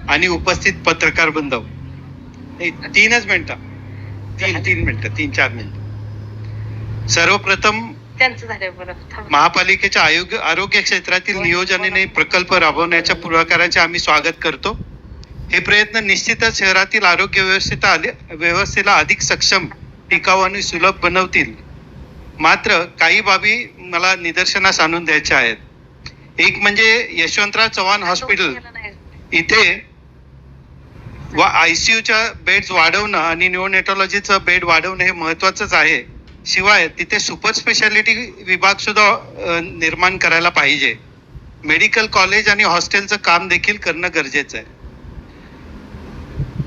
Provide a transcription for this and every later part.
आणि उपस्थित पत्रकार बांधव, 3 मिनिटं, 3-4 मिनिटं. सर्वप्रथम महापालिकेच्या आरोग्य क्षेत्रातील नियोजनाने प्रकल्प राबवण्याच्या पुढाकाराचे आम्ही स्वागत करतो. हे प्रयत्न निश्चितच शहरातील आरोग्य व्यवस्थेला अधिक सक्षम, टिकाऊ आणि सुलभ बनवतील. मात्र काही बाबी मला निदर्शनास आणून द्यायच्या आहेत. एक म्हणजे यशवंतराव चव्हाण हॉस्पिटल इथे ICUच्या बेड्स वाढवणं आणि न्यूरोनेटॉलॉजीचं बेड वाढवणं हे महत्वाचंच आहे. शिवाय तिथे सुपर स्पेशालिटी विभाग सुद्धा निर्माण करायला पाहिजे. मेडिकल कॉलेज आणि हॉस्टेलचं काम देखील करणं गरजेचं आहे.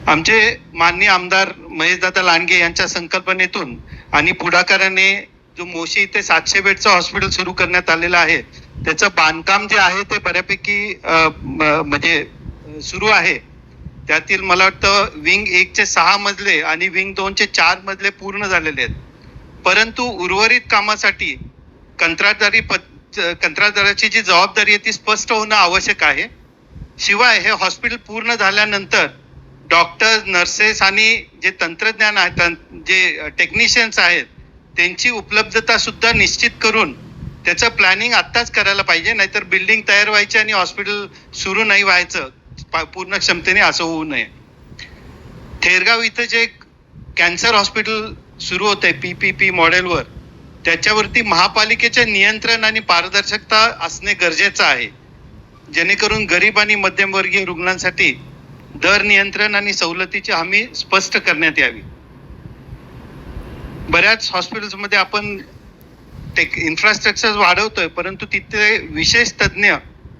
आमचे माननीय आमदार महेशदादा लांडगे यांच्या संकल्पनेतून आणि पुढाकाराने जो मोशी इथे 700 बेडचं हॉस्पिटल सुरू करण्यात आलेलं आहे, त्याचं बांधकाम जे आहे ते बऱ्यापैकी म्हणजे सुरू आहे. त्यातील मला वाटतं विंग 1 चे 6 मजले आणि विंग 2 चे 4 मजले पूर्ण झालेले आहेत. परंतु उर्वरित कामासाठी कंत्राटदाराची जी जबाबदारी आहे ती स्पष्ट होणं आवश्यक आहे. शिवाय हे हॉस्पिटल पूर्ण झाल्यानंतर डॉक्टर्स, नर्सेस आणि जे तंत्रज्ञान आहेत, जे टेक्निशियन्स आहेत, त्यांची उपलब्धता सुद्धा निश्चित करून त्याचं प्लॅनिंग आत्ताच करायला पाहिजे. नाहीतर बिल्डिंग तयार व्हायची आणि हॉस्पिटल सुरू नाही व्हायचं पूर्ण क्षमतेने, असं होऊ नये. थेरगाव इथं जे कॅन्सर हॉस्पिटल सुरू होत आहे PPP मॉडेलवर, त्याच्यावरती महापालिकेचे नियंत्रण आणि पारदर्शकता असणे गरजेचं आहे, जेणेकरून गरीब आणि मध्यमवर्गीय रुग्णांसाठी दर नियंत्रण आणि सवलतीची हमी स्पष्ट करण्यात यावी. बऱ्याच हॉस्पिटल्समध्ये आपण इन्फ्रास्ट्रक्चर वाढवतोय, परंतु तिथे विशेष तज्ञ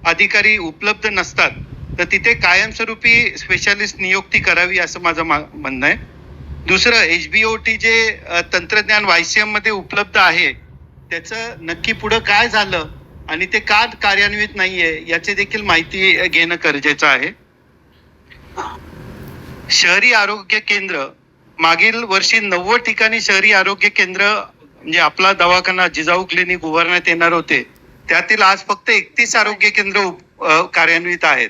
अधिकारी उपलब्ध नसतात. तर तिथे कायमस्वरूपी स्पेशालिस्ट नियुक्ती करावी असं माझं म्हणणं आहे. दुसरं, HBOT जे तंत्रज्ञान YCM मध्ये उपलब्ध आहे, त्याचं नक्की पुढं काय झालं आणि ते का कार्यान्वित नाहीये याची देखील माहिती घेणं गरजेचं आहे. शहरी आरोग्य केंद्र, मागील वर्षी 90 ठिकाणी शहरी आरोग्य केंद्र म्हणजे आपला दवाखाना जिजाऊ क्लिनिक उभारण्यात येणार होते. त्यातील आज फक्त 31 आरोग्य केंद्र कार्यान्वित आहेत.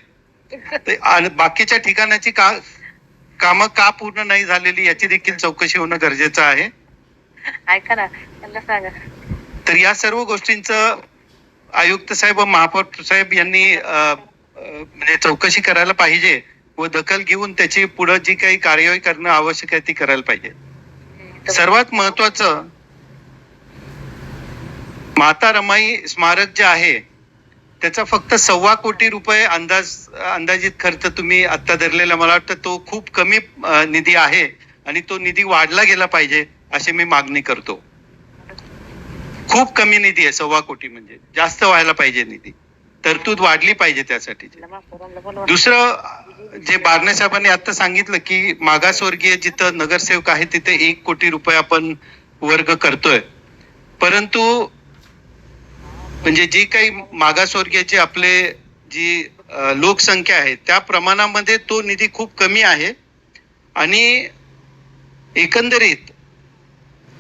आणि बाकीच्या ठिकाणाची कामं का पूर्ण नाही झालेली याची देखील चौकशी होणं गरजेचं आहे. ऐका ना, त्यांना सांगा. तर या सर्व गोष्टींचं आयुक्त साहेब व महापौर साहेब यांनी म्हणजे चौकशी करायला पाहिजे व दखल घेऊन त्याची पुढे जी काही कार्यवाही करणं आवश्यक आहे ती करायला पाहिजे. सर्वात महत्वाचं, माता रमाई स्मारक जे आहे त्याचा फक्त 1.25 कोटी रुपये अंदाजित खर्च तुम्ही आता धरलेला, मला वाटतं तो खूप कमी निधी आहे आणि तो निधी वाढला गेला पाहिजे अशी मी मागणी करतो. खूप कमी निधी आहे, 1.25 कोटी म्हणजे जास्त व्हायला पाहिजे निधी, तरतूद वाढली पाहिजे त्यासाठी. दुसरं, जे बारणे साहेबांनी आता सांगितलं की मागासवर्गीय जिथं नगरसेवक आहे तिथे 1 कोटी रुपये आपण वर्ग करतोय, परंतु म्हणजे जी काही मागासवर्गीयाची आपले जी लोकसंख्या आहे त्या प्रमाणामध्ये तो निधी खूप कमी आहे. आणि एकंदरीत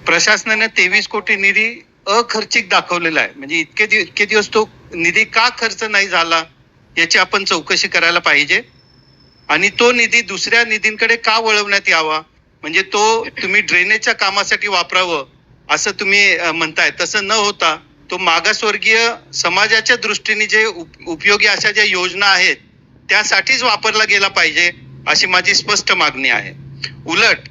प्रशासनाने 23 कोटी निधी अखर्चिक दाखवलेला आहे. म्हणजे इतके दिवस तो निधी का खर्च नाही झाला याची आपण चौकशी करायला पाहिजे. आणि तो निधी दुसऱ्या निधींकडे का वळवण्यात यावा, म्हणजे तो तुम्ही ड्रेनेजच्या कामासाठी वापरावं असं तुम्ही म्हणताय, तसं न होता तो मागासवर्गीय समाजाच्या दृष्टीने जे उपयोगी अशा ज्या योजना आहेत त्यासाठीच वापरला गेला पाहिजे अशी माझी स्पष्ट मागणी आहे. उलट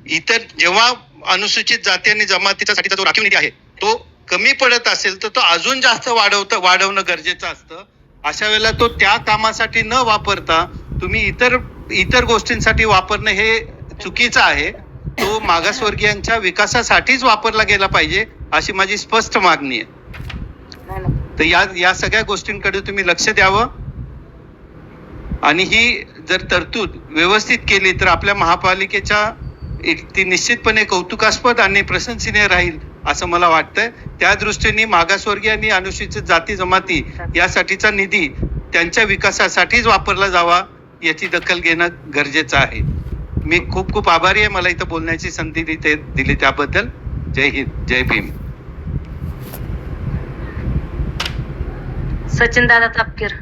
इतर जेव्हा अनुसूचित जाती आणि जमातीच्यासाठीचा जो राखीव निधी आहे तो कमी पडत असेल तर तो अजून जास्त वाढवणं गरजेचं असतं. अशा वेळेला तो त्या कामासाठी न वापरता तुम्ही इतर गोष्टींसाठी वापरणं हे चुकीचं आहे. तो मागासवर्गीयांच्या विकासासाठीच वापरला गेला पाहिजे अशी माझी स्पष्ट मागणी आहे. तर या सगळ्या गोष्टींकडे तुम्ही लक्ष द्यावं आणि ही जर तरतूद व्यवस्थित केली तर आपल्या महापालिकेच्या ती निश्चितपणे कौतुकास्पद आणि प्रशंसनीय राहील असं मला वाटतंय. त्या दृष्टीने मागासवर्गीय आणि अनुसूचित जाती जमाती यासाठीचा निधी त्यांच्या विकासासाठीच वापरला जावा याची दखल घेणं गरजेचं आहे. मी खूप आभारी आहे मला इथं बोलण्याची संधी दिली त्याबद्दल. जय हिंद, जय भीम. सचिन दादा तापकीर.